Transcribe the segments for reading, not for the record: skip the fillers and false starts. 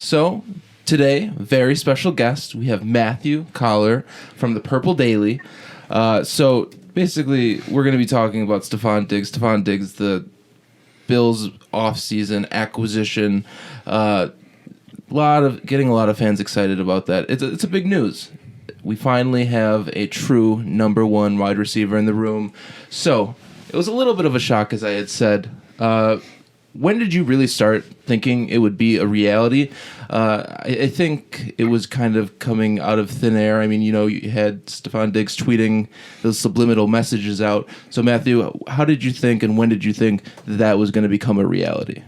So today, very special guest. We have Matthew Coller from the Purple Daily. So basically, we're going to be talking about Stefon Diggs. Stefon Diggs, the Bills offseason acquisition. Getting a lot of fans excited about that. It's a big news. We finally have a true number one wide receiver in the room. So it was a little bit of a shock, as I had said. When did you really start thinking it would be a reality? I think it was kind of coming out of thin air. I mean, you had Stefon Diggs tweeting those subliminal messages out. So, Matthew, how did you think and when did you think that was going to become a reality?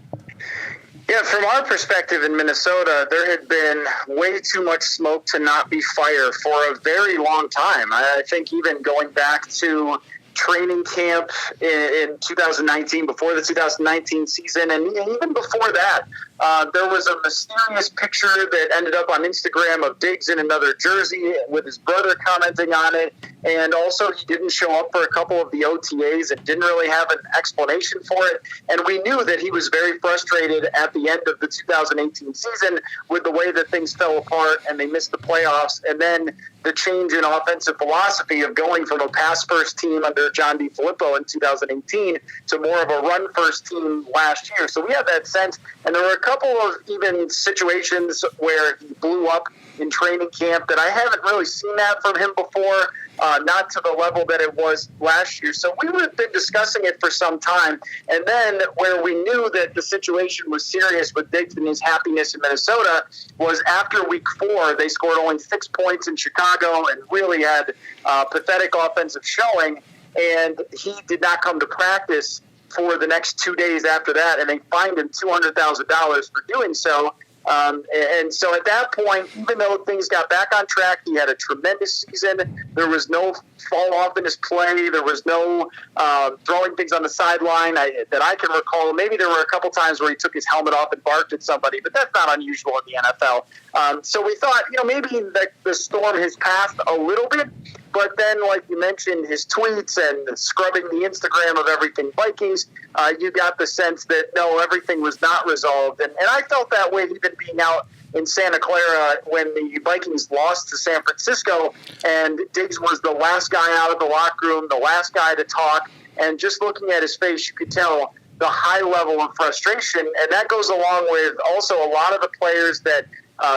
Yeah, from our perspective in Minnesota, there had been way too much smoke to not be fire for a very long time. I think even going back to training camp in 2019, before the 2019 season, and even before that, there was a mysterious picture that ended up on Instagram of Diggs in another jersey with his brother commenting on it. And also he didn't show up for a couple of the OTAs and didn't really have an explanation for it. And we knew that he was very frustrated at the end of the 2018 season with the way that things fell apart and they missed the playoffs. And then the change in offensive philosophy of going from a pass-first team under John DeFilippo in 2018 to more of a run-first team last year. So we had that sense. And there were a couple of even situations where he blew up in training camp that I haven't really seen that from him before, not to the level that it was last year. So we have been discussing it for some time. And then where we knew that the situation was serious with Diggs and his happiness in Minnesota was after week 4, they scored only 6 points in Chicago and really had pathetic offensive showing. And he did not come to practice for the next 2 days after that, and they fined him $200,000 for doing so. And so at that point, even though things got back on track, he had a tremendous season. There was no fall off in his play. There was no throwing things on the sideline that I can recall. Maybe there were a couple times where he took his helmet off and barked at somebody, but that's not unusual in the NFL. So we thought, maybe the storm has passed a little bit. But then, like you mentioned, his tweets and scrubbing the Instagram of everything Vikings, you got the sense that, no, everything was not resolved. And I felt that way even being out in Santa Clara when the Vikings lost to San Francisco, and Diggs was the last guy out of the locker room, the last guy to talk. And just looking at his face, you could tell the high level of frustration. And that goes along with also a lot of the players that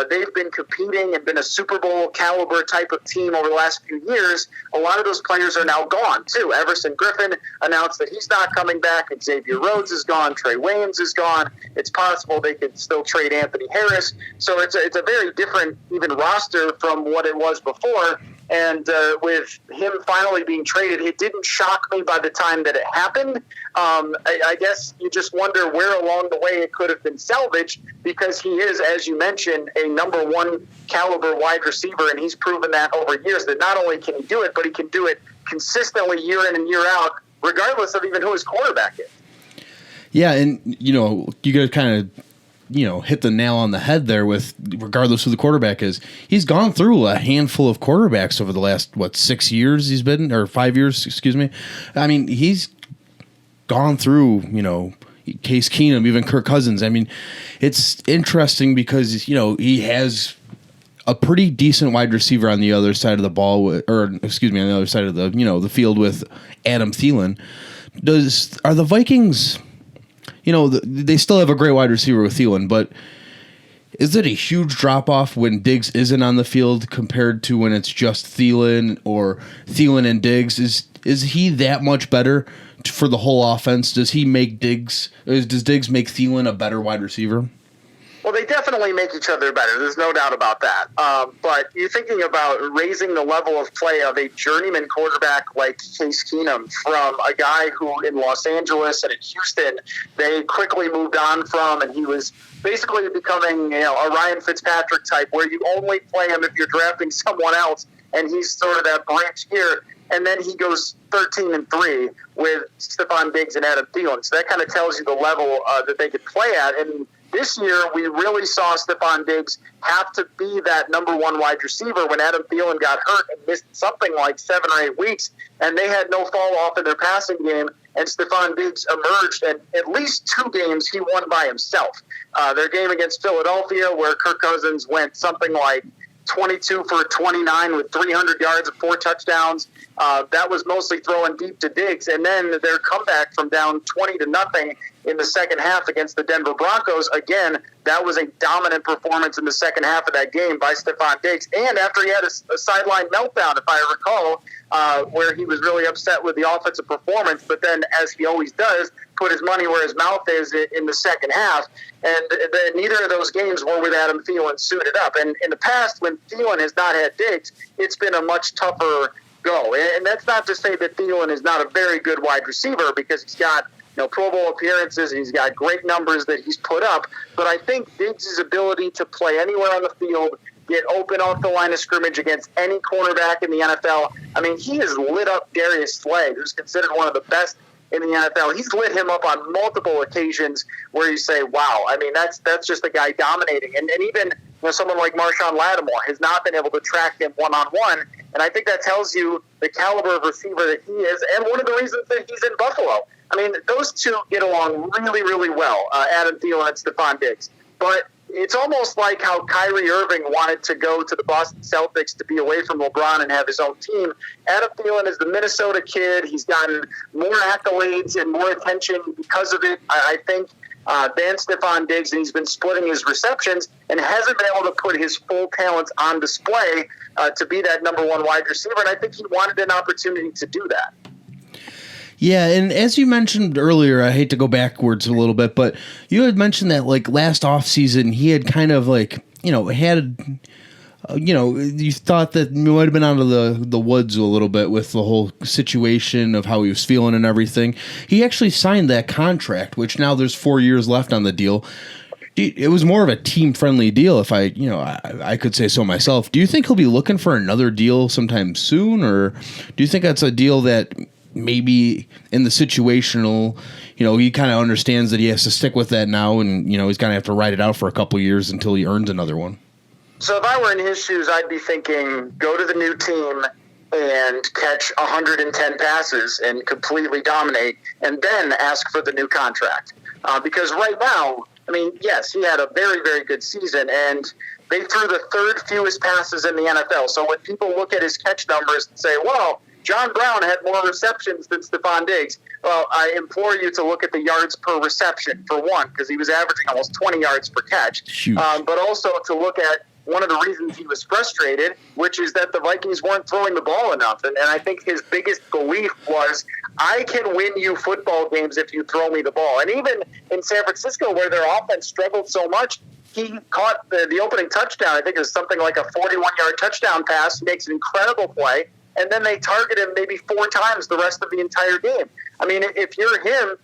they've been competing and been a Super Bowl caliber type of team over the last few years. A lot of those players are now gone, too. Everson Griffin announced that he's not coming back. Xavier Rhodes is gone. Trey Waynes is gone. It's possible they could still trade Anthony Harris. So it's a very different even roster from what it was before. And with him finally being traded, it didn't shock me by the time that it happened. I guess you just wonder where along the way it could have been salvaged, because he is, as you mentioned, a number one caliber wide receiver, and he's proven that over years that not only can he do it, but he can do it consistently year in and year out, regardless of even who his quarterback is. Yeah, and, you guys kind of hit the nail on the head there with regardless who the quarterback is. He's gone through a handful of quarterbacks over the last, 6 years he's been, or 5 years, excuse me. I mean, he's gone through, Case Keenum, even Kirk Cousins. I mean, it's interesting because, he has a pretty decent wide receiver on the other side of the ball, on the other side of the, the field with Adam Thielen. Are the Vikings... they still have a great wide receiver with Thielen, but is it a huge drop-off when Diggs isn't on the field compared to when it's just Thielen or Thielen and Diggs? Is he that much better for the whole offense? Does Diggs make Thielen a better wide receiver? Well, they definitely make each other better. There's no doubt about that. But you're thinking about raising the level of play of a journeyman quarterback like Case Keenum from a guy who in Los Angeles and in Houston they quickly moved on from, and he was basically becoming a Ryan Fitzpatrick type where you only play him if you're drafting someone else, and he's sort of that branch here. And then he goes 13-3 with Stefon Diggs and Adam Thielen. So that kind of tells you the level that they could play at. And This year, we really saw Stefon Diggs have to be that number one wide receiver when Adam Thielen got hurt and missed something like 7 or 8 weeks, and they had no fall off in their passing game, and Stefon Diggs emerged, and at least 2 games he won by himself. Their game against Philadelphia, where Kirk Cousins went something like 22 for 29 with 300 yards and 4 touchdowns. That was mostly throwing deep to Diggs. And then their comeback from down 20-0 in the second half against the Denver Broncos. Again, that was a dominant performance in the second half of that game by Stefon Diggs. And after he had a sideline meltdown, if I recall, where he was really upset with the offensive performance, but then, as he always does, put his money where his mouth is in the second half. And neither of those games were with Adam Thielen suited up. And in the past, when Thielen has not had Diggs, it's been a much tougher go. And that's not to say that Thielen is not a very good wide receiver, because he's got Pro Bowl appearances and he's got great numbers that he's put up. But I think Diggs' ability to play anywhere on the field, get open off the line of scrimmage against any cornerback in the NFL. I mean, he has lit up Darius Slay, who's considered one of the best in the NFL. He's lit him up on multiple occasions where you say, wow, I mean, that's just a guy dominating. And even someone like Marshawn Lattimore has not been able to track him one-on-one. And I think that tells you the caliber of receiver that he is, and one of the reasons that he's in Buffalo. I mean, those two get along really, really well, Adam Thielen and Stefon Diggs. But it's almost like how Kyrie Irving wanted to go to the Boston Celtics to be away from LeBron and have his own team. Adam Thielen is the Minnesota kid. He's gotten more accolades and more attention because of it, I think, than Stefon Diggs, and he's been splitting his receptions and hasn't been able to put his full talents on display to be that number one wide receiver. And I think he wanted an opportunity to do that. Yeah, and as you mentioned earlier, I hate to go backwards a little bit, but you had mentioned that last offseason he had kind of had you thought that he might have been out of the woods a little bit with the whole situation of how he was feeling and everything. He actually signed that contract, which now there's 4 years left on the deal. It was more of a team-friendly deal, if I could say so myself. Do you think he'll be looking for another deal sometime soon, or do you think that's a deal that maybe in the situational, he kind of understands that he has to stick with that now, and he's going to have to ride it out for a couple of years until he earns another one? So if I were in his shoes, I'd be thinking, go to the new team and catch 110 passes and completely dominate, and then ask for the new contract. Because right now, I mean, yes, he had a very, very good season, and they threw the 3rd fewest passes in the NFL. So when people look at his catch numbers and say, well, John Brown had more receptions than Stefon Diggs. Well, I implore you to look at the yards per reception, for one, because he was averaging almost 20 yards per catch. But also to look at one of the reasons he was frustrated, which is that the Vikings weren't throwing the ball enough. And I think his biggest belief was, I can win you football games if you throw me the ball. And even in San Francisco, where their offense struggled so much, he caught the opening touchdown. I think it was something like a 41-yard touchdown pass. He makes an incredible play. And then they target him maybe 4 times the rest of the entire game. I mean, if you're him,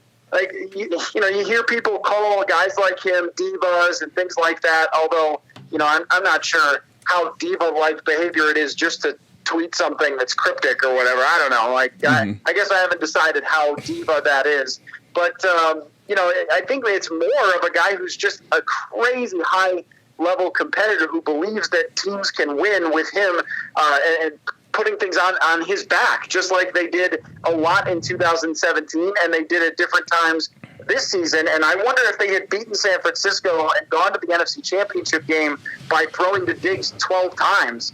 you hear people call guys like him divas and things like that, although, I'm not sure how diva-like behavior it is just to tweet something that's cryptic or whatever. I don't know. I guess I haven't decided how diva that is. But, I think it's more of a guy who's just a crazy high-level competitor who believes that teams can win with him and putting things on his back, just like they did a lot in 2017, and they did at different times this season. And I wonder if they had beaten San Francisco and gone to the NFC Championship game by throwing to Diggs 12 times,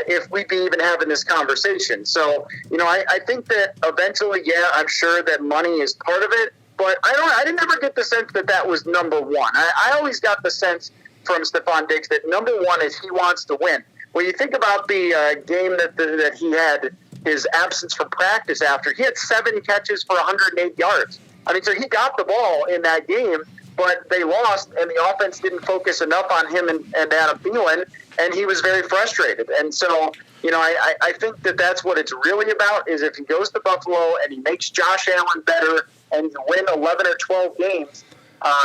if we'd be even having this conversation. So, I think that eventually, I'm sure that money is part of it, but I didn't ever get the sense that was number one. I always got the sense from Stefon Diggs that number one is he wants to win. When you think about the game that he had his absence from practice after, he had 7 catches for 108 yards. I mean, so he got the ball in that game, but they lost, and the offense didn't focus enough on him and Adam Thielen, and he was very frustrated. And so, I think that's what it's really about, is if he goes to Buffalo and he makes Josh Allen better and you win 11 or 12 games,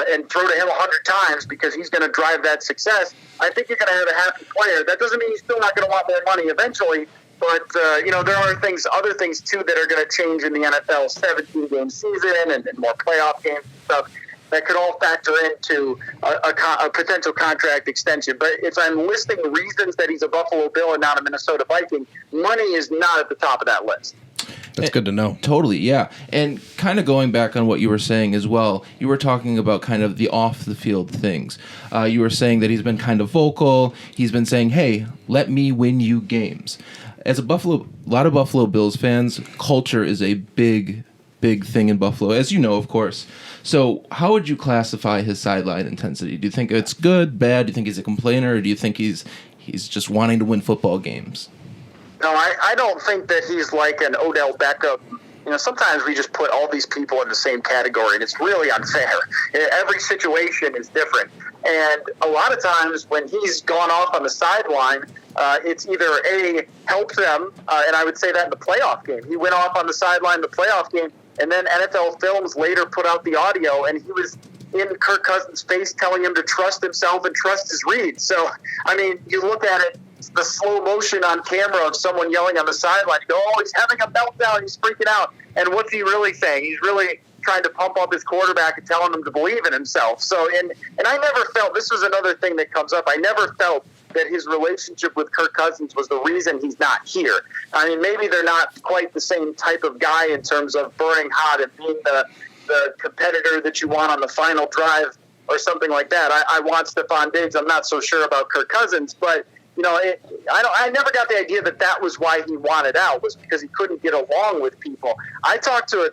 and throw to him 100 times because he's going to drive that success, I think you're going to have a happy player. That doesn't mean he's still not going to want more money eventually, but, there are other things, too, that are going to change in the NFL 17-game season and more playoff games and stuff. that could all factor into a potential contract extension. But if I'm listing reasons that he's a Buffalo Bill and not a Minnesota Viking, money is not at the top of that list. That's good to know. Totally, yeah. And kind of going back on what you were saying as well, you were talking about kind of the off-the-field things. You were saying that he's been kind of vocal. He's been saying, hey, let me win you games. As a lot of Buffalo Bills fans, culture is a big thing in Buffalo, as you know, of course. So how would you classify his sideline intensity? Do you think it's good, bad? Do you think he's a complainer, or do you think he's just wanting to win football games? No, I don't think that he's like an Odell Beckham. Sometimes we just put all these people in the same category, and it's really unfair. Every situation is different. And a lot of times when he's gone off on the sideline, it's either A, help them, and I would say that in the playoff game. He went off on the sideline in the playoff game, and then NFL Films later put out the audio, and he was in Kirk Cousins' face telling him to trust himself and trust his reads. So, you look at it, the slow motion on camera of someone yelling on the sideline. You go, oh, he's having a meltdown. He's freaking out. And what's he really saying? He's really trying to pump up his quarterback and telling him to believe in himself. So, and I never felt, this was another thing that comes up, I never felt that his relationship with Kirk Cousins was the reason he's not here. Maybe they're not quite the same type of guy in terms of burning hot and being the competitor that you want on the final drive or something like that. I want Stefon Diggs. I'm not so sure about Kirk Cousins, but I never got the idea that was why he wanted out, was because he couldn't get along with people. I talked to a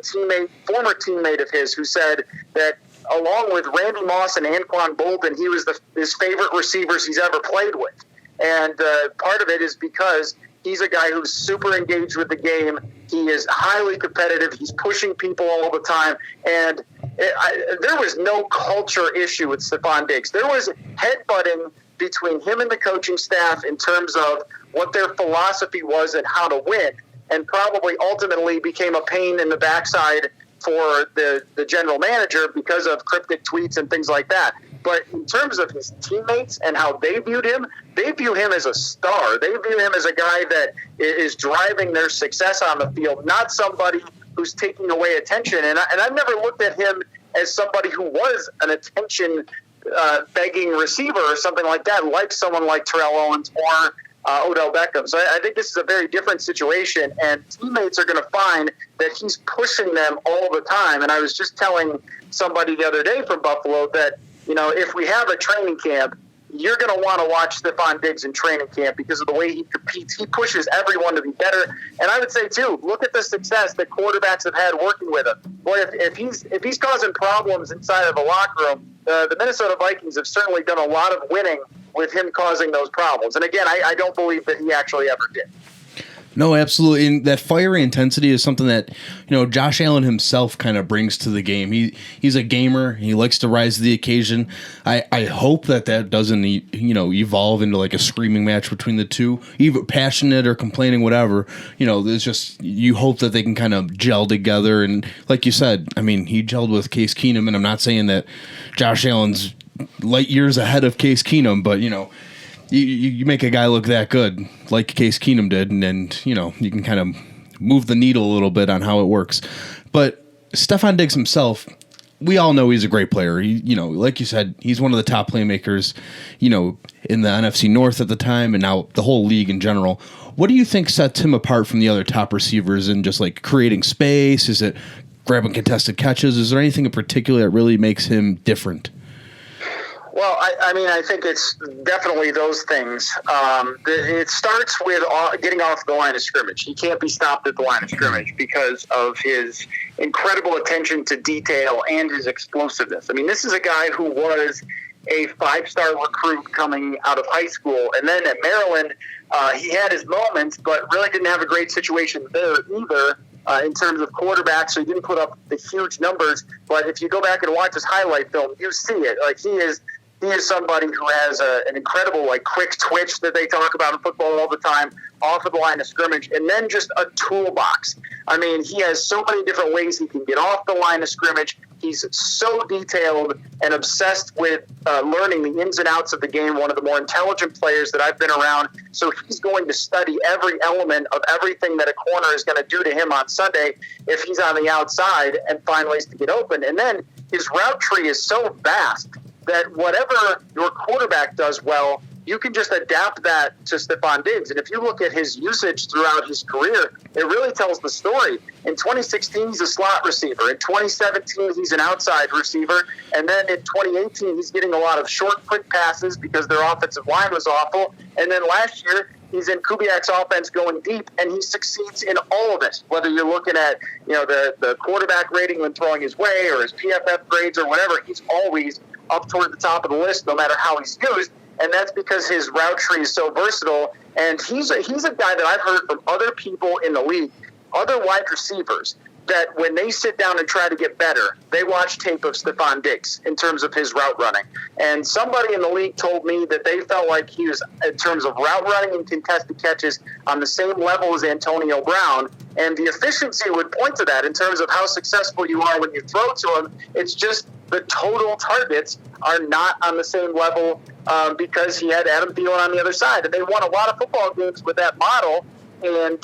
former teammate of his, who said that along with Randy Moss and Anquan Bolton, he was his favorite receivers he's ever played with. And part of it is because he's a guy who's super engaged with the game. He is highly competitive. He's pushing people all the time. And there was no culture issue with Stefon Diggs. There was headbutting between him and the coaching staff in terms of what their philosophy was and how to win, and probably ultimately became a pain in the backside for the general manager because of cryptic tweets and things like that. But in terms of his teammates and how they viewed him, they view him as a star. They view him as a guy that is driving their success on the field, not somebody who's taking away attention. And I've never looked at him as somebody who was an attention begging receiver or something like that, like someone like Terrell Owens or Odell Beckham. So I think this is a very different situation, and teammates are going to find that he's pushing them all the time. And I was just telling somebody the other day from Buffalo that, if we have a training camp, you're going to want to watch Stefon Diggs in training camp because of the way he competes. He pushes everyone to be better. And I would say, too, look at the success that quarterbacks have had working with him. Boy, if he's causing problems inside of the locker room, the Minnesota Vikings have certainly done a lot of winning with him causing those problems. And again, I don't believe that he actually ever did. No, absolutely. And that fiery intensity is something that, Josh Allen himself kind of brings to the game. He's a gamer. He likes to rise to the occasion. I hope that doesn't, evolve into like a screaming match between the two, either passionate or complaining, whatever. There's just, you hope that they can kind of gel together. And like you said, he gelled with Case Keenum, and I'm not saying that Josh Allen's light years ahead of Case Keenum, but, you make a guy look that good, like Case Keenum did, and then, you can kind of move the needle a little bit on how it works. But Stefon Diggs himself, we all know he's a great player. He, like you said, he's one of the top playmakers, in the NFC North at the time, and now the whole league in general. What do you think sets him apart from the other top receivers in just like creating space? Is it grabbing contested catches? Is there anything in particular that really makes him different? Well, I think it's definitely those things. It starts with getting off the line of scrimmage. He can't be stopped at the line of scrimmage because of his incredible attention to detail and his explosiveness. This is a guy who was a 5-star recruit coming out of high school. And then at Maryland, he had his moments, but really didn't have a great situation there either. In terms of quarterbacks, so he didn't put up the huge numbers. But if you go back and watch his highlight film, you see it. Like he is somebody who has an incredible quick twitch that they talk about in football all the time, off of the line of scrimmage, and then just a toolbox. He has so many different ways he can get off the line of scrimmage. He's so detailed and obsessed with learning the ins and outs of the game, one of the more intelligent players that I've been around. So he's going to study every element of everything that a corner is going to do to him on Sunday if he's on the outside and find ways to get open. And then his route tree is so vast that whatever your quarterback does well, you can just adapt that to Stefon Diggs. And if you look at his usage throughout his career, it really tells the story. In 2016, he's a slot receiver. In 2017, he's an outside receiver. And then in 2018, he's getting a lot of short, quick passes because their offensive line was awful. And then last year, he's in Kubiak's offense going deep, and he succeeds in all of it. Whether you're looking at the quarterback rating when throwing his way or his PFF grades or whatever, he's always up toward the top of the list no matter how he's used. And that's because his route tree is so versatile. And he's a guy that I've heard from other people in the league, other wide receivers, that when they sit down and try to get better, they watch tape of Stefon Diggs in terms of his route running. And somebody in the league told me that they felt like he was, in terms of route running and contested catches, on the same level as Antonio Brown. And the efficiency would point to that in terms of how successful you are when you throw to him. It's just the total targets are not on the same level because he had Adam Thielen on the other side. And they won a lot of football games with that model. And,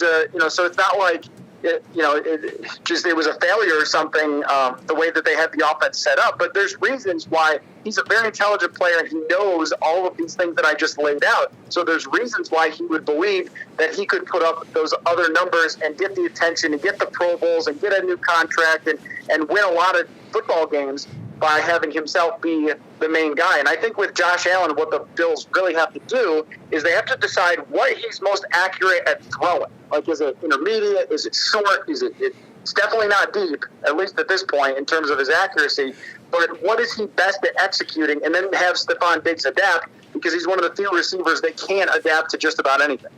so it's not like, it was a failure or something, the way that they had the offense set up. But there's reasons why he's a very intelligent player and he knows all of these things that I just laid out. So there's reasons why he would believe that he could put up those other numbers and get the attention and get the Pro Bowls and get a new contract and win a lot of football games by having himself be the main guy. And I think with Josh Allen, what the Bills really have to do is they have to decide what he's most accurate at throwing. Like, is it intermediate? Is it short? It's definitely not deep, at least at this point, in terms of his accuracy. But what is he best at executing? And then have Stefon Diggs adapt, because he's one of the few receivers that can adapt to just about anything.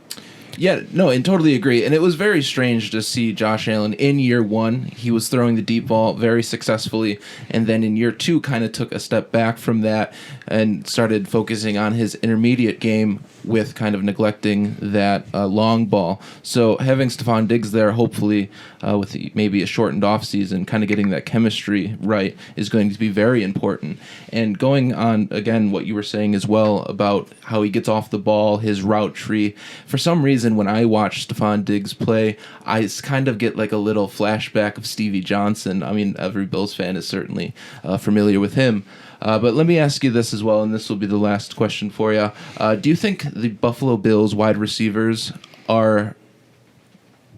Yeah, no, and totally agree. And it was very strange to see Josh Allen in year one. He was throwing the deep ball very successfully, and then in year two kind of took a step back from that and started focusing on his intermediate game with kind of neglecting that long ball. So having Stefon Diggs there, hopefully with maybe a shortened offseason, kind of getting that chemistry right is going to be very important. And going on, again, what you were saying as well about how he gets off the ball, his route tree. For some reason, when I watch Stefon Diggs play, I kind of get like a little flashback of Stevie Johnson. I mean, every Bills fan is certainly familiar with him. But let me ask you this as well, and this will be the last question for you. Do you think the Buffalo Bills wide receivers are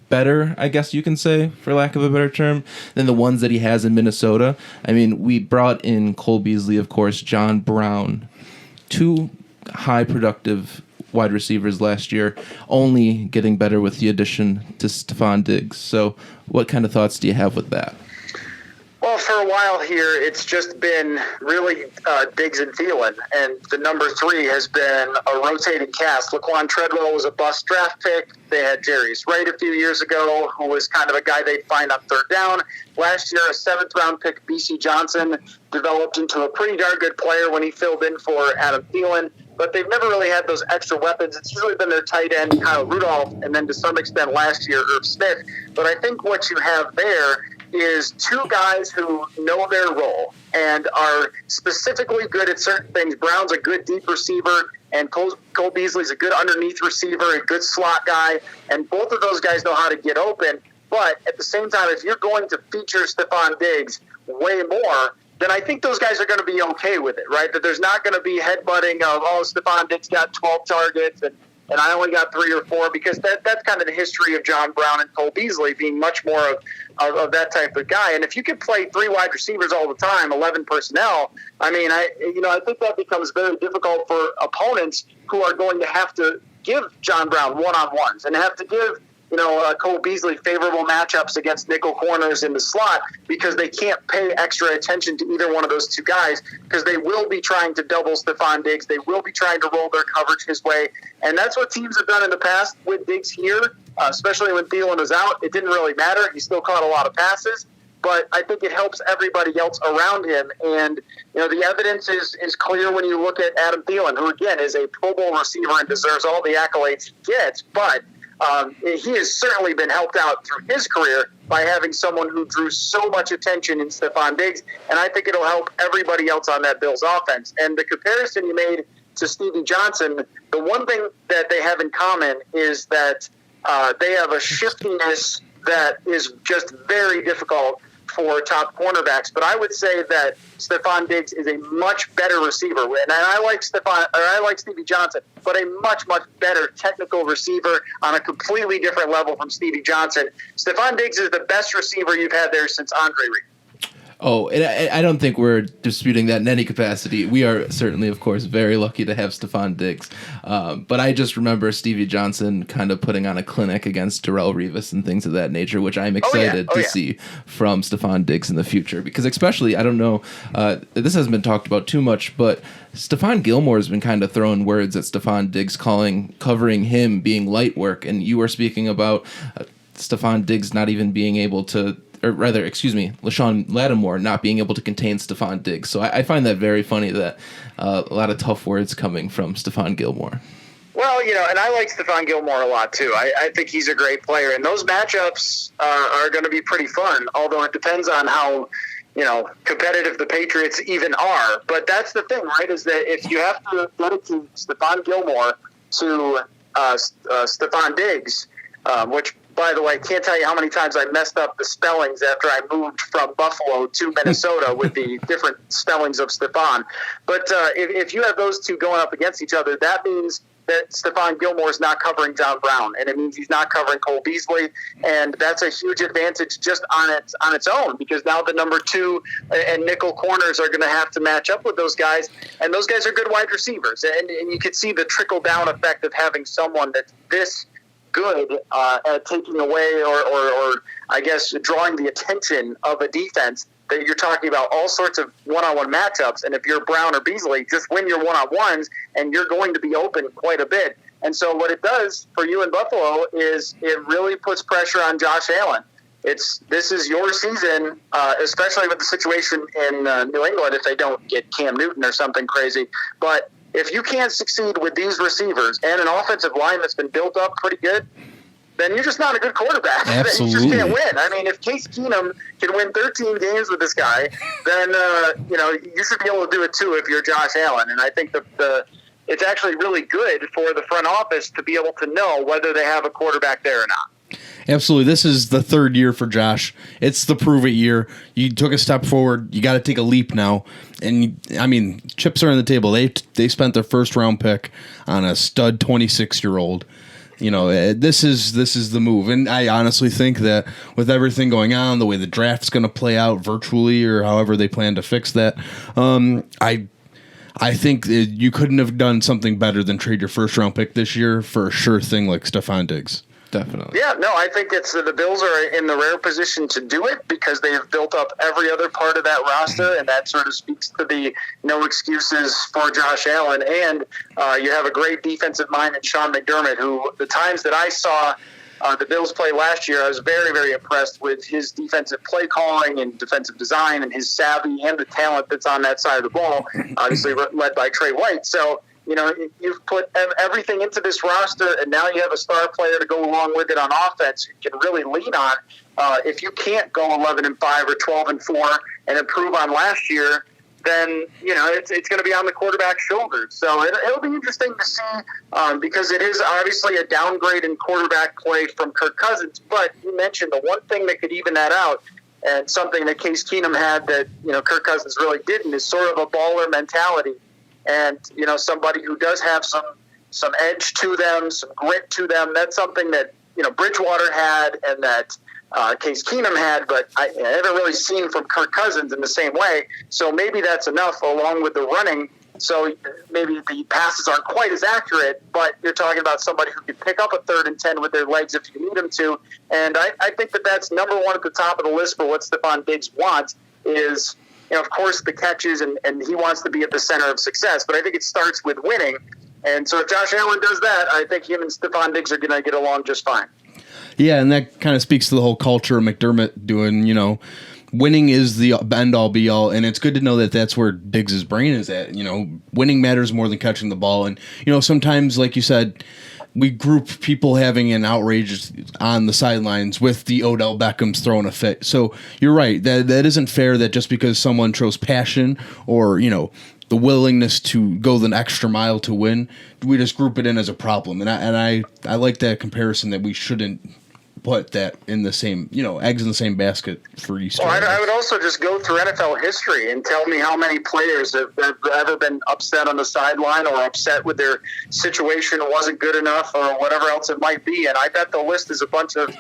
better, I guess you can say, for lack of a better term, than the ones that he has in Minnesota? I mean, we brought in Cole Beasley, of course, John Brown, two high productive wide receivers last year, only getting better with the addition to Stefon Diggs. So what kind of thoughts do you have with that? Well, for a while here, it's just been really Diggs and Thielen, and the number three has been a rotating cast. Laquan Treadwell was a bust draft pick. They had Jarius Wright a few years ago, who was kind of a guy they'd find on third down. Last year, a seventh-round pick, B.C. Johnson, developed into a pretty darn good player when he filled in for Adam Thielen. But they've never really had those extra weapons. It's usually been their tight end, Kyle Rudolph, and then to some extent last year, Irv Smith. But I think what you have there is two guys who know their role and are specifically good at certain things. Brown's a good deep receiver, and Cole Beasley's a good underneath receiver, a good slot guy, and both of those guys know how to get open. But at the same time, if you're going to feature Stefon Diggs way more, then I think those guys are going to be okay with it, right? That there's not going to be headbutting of, Stefon Diggs got 12 targets and I only got 3 or 4, because that's kind of the history of John Brown and Cole Beasley being much more of that type of guy. And if you could play 3 wide receivers all the time, 11 personnel, I mean, I think that becomes very difficult for opponents who are going to have to give John Brown one-on-ones and have to give Cole Beasley favorable matchups against nickel corners in the slot, because they can't pay extra attention to either one of those two guys, because they will be trying to double Stefon Diggs. They will be trying to roll their coverage his way. And that's what teams have done in the past with Diggs here, especially when Thielen was out. It didn't really matter. He still caught a lot of passes, but I think it helps everybody else around him. And, the evidence is clear when you look at Adam Thielen, who, again, is a Pro Bowl receiver and deserves all the accolades he gets, but he has certainly been helped out through his career by having someone who drew so much attention in Stefon Diggs, and I think it'll help everybody else on that Bills offense. And the comparison you made to Stevie Johnson, the one thing that they have in common is that they have a shiftiness that is just very difficult for top cornerbacks, but I would say that Stefon Diggs is a much better receiver. And I like Stevie Johnson, but a much, much better technical receiver on a completely different level from Stevie Johnson. Stefon Diggs is the best receiver you've had there since Andre Reed. Oh, and I don't think we're disputing that in any capacity. We are certainly, of course, very lucky to have Stefon Diggs. But I just remember Stevie Johnson kind of putting on a clinic against Darrelle Revis and things of that nature, which I'm excited to see from Stefon Diggs in the future. Because especially, I don't know, this hasn't been talked about too much, but Stephon Gilmore has been kind of throwing words at Stefon Diggs, covering him being light work. And you were speaking about Stefon Diggs not even being able to, or rather, LaShawn Lattimore not being able to contain Stefon Diggs. So I find that very funny that a lot of tough words coming from Stefon Gilmore. Well, and I like Stefon Gilmore a lot, too. I think he's a great player. And those matchups are going to be pretty fun, although it depends on how, competitive the Patriots even are. But that's the thing, right, is that if you have to dedicate Stefon Gilmore to Stefon Diggs, which, by the way, can't tell you how many times I messed up the spellings after I moved from Buffalo to Minnesota with the different spellings of Stephon. But if you have those two going up against each other, that means that Stefon Gilmore is not covering John Brown, and it means he's not covering Cole Beasley, and that's a huge advantage just on its own, because now the number 2 and nickel corners are going to have to match up with those guys, and those guys are good wide receivers, and you can see the trickle-down effect of having someone that's this good at taking away or I guess drawing the attention of a defense, that you're talking about all sorts of one-on-one matchups. And if you're Brown or Beasley, just win your one-on-ones and you're going to be open quite a bit. And so what it does for you in Buffalo is it really puts pressure on Josh Allen. This is your season, especially with the situation in New England if they don't get Cam Newton or something crazy. But if you can't succeed with these receivers and an offensive line that's been built up pretty good, then you're just not a good quarterback. Absolutely. You just can't win. I mean, if Case Keenum can win 13 games with this guy, then you should be able to do it too if you're Josh Allen. And I think it's actually really good for the front office to be able to know whether they have a quarterback there or not. Absolutely. This is the third year for Josh. It's the prove it year. You took a step forward. You got to take a leap now. And, chips are on the table. They spent their first round pick on a stud 26-year-old. This is the move. And I honestly think that with everything going on, the way the draft's going to play out virtually or however they plan to fix that, I think you couldn't have done something better than trade your first round pick this year for a sure thing like Stefon Diggs. Definitely. Yeah, no, I think it's the Bills are in the rare position to do it because they have built up every other part of that roster, and that sort of speaks to the no excuses for Josh Allen. And you have a great defensive mind in Sean McDermott, who the times that I saw the Bills play last year, I was very, very impressed with his defensive play calling and defensive design and his savvy and the talent that's on that side of the ball, obviously led by Trey White. So, you've put everything into this roster, and now you have a star player to go along with it on offense you can really lean on. If you can't go 11-5 or 12-4 and improve on last year, then it's going to be on the quarterback's shoulders. So it'll be interesting to see because it is obviously a downgrade in quarterback play from Kirk Cousins. But you mentioned the one thing that could even that out, and something that Case Keenum had that Kirk Cousins really didn't, is sort of a baller mentality. And, somebody who does have some edge to them, some grit to them. That's something that, Bridgewater had and that Case Keenum had, but I haven't really seen from Kirk Cousins in the same way. So maybe that's enough along with the running. So maybe the passes aren't quite as accurate, but you're talking about somebody who can pick up a 3rd and 10 with their legs if you need them to. And I think that's number one at the top of the list for what Stefon Diggs wants is – of course, the catches, and he wants to be at the center of success. But I think it starts with winning. And so if Josh Allen does that, I think him and Stefon Diggs are going to get along just fine. Yeah, and that kind of speaks to the whole culture of McDermott doing, winning is the end-all, be-all. And it's good to know that that's where Diggs' brain is at. Winning matters more than catching the ball. And, sometimes, like you said, we group people having an outrage on the sidelines with the Odell Beckham's throwing a fit. So you're right. That isn't fair that just because someone shows passion or, the willingness to go the extra mile to win, we just group it in as a problem. And I like that comparison that we shouldn't put that in the same, eggs in the same basket for Easter. Well, I would also just go through NFL history and tell me how many players have ever been upset on the sideline or upset with their situation wasn't good enough or whatever else it might be. And I bet the list is a bunch of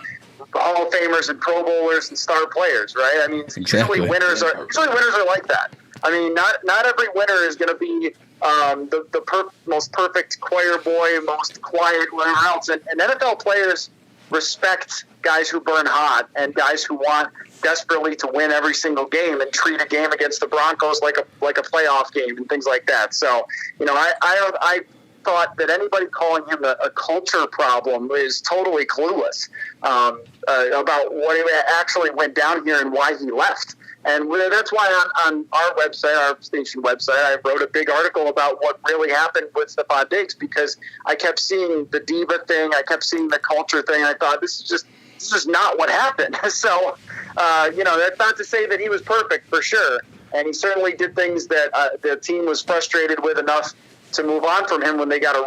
Hall of Famers and Pro Bowlers and star players, right? I mean, exactly. usually winners are like that. I mean, not every winner is going to be the most perfect choir boy, most quiet, whatever else. And NFL players respect guys who burn hot and guys who want desperately to win every single game and treat a game against the Broncos like a playoff game and things like that. So, I thought that anybody calling him a culture problem is totally clueless about what actually went down here and why he left. And that's why on our website, our station website, I wrote a big article about what really happened with Stefon Diggs, because I kept seeing the diva thing, I kept seeing the culture thing, and I thought this is just not what happened. So, that's not to say that he was perfect for sure, and he certainly did things that the team was frustrated with enough to move on from him when they got a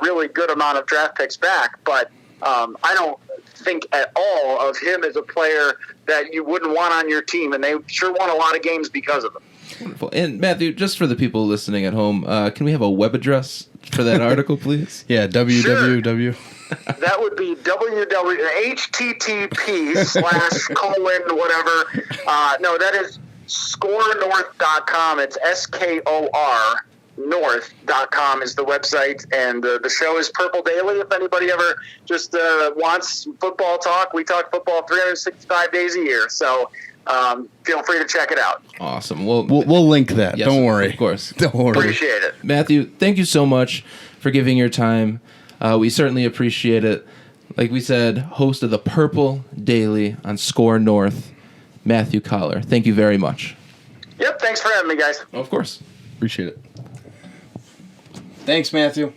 really good amount of draft picks back. But I don't think at all of him as a player that you wouldn't want on your team, and they sure won a lot of games because of him. Wonderful. And Matthew, just for the people listening at home, can we have a web address for that article, please? Yeah, www. That would be http:// whatever. No, that is SKORNorth.com. It's SKOR North.com is the website, and the show is Purple Daily. If anybody ever just wants football talk, we talk football 365 days a year. So feel free to check it out. Awesome. We'll link that. Yes, don't worry. Of course. Don't worry. Appreciate it. Matthew, thank you so much for giving your time. We certainly appreciate it. Like we said, host of the Purple Daily on SKOR North, Matthew Coller. Thank you very much. Yep. Thanks for having me, guys. Of course. Appreciate it. Thanks, Matthew.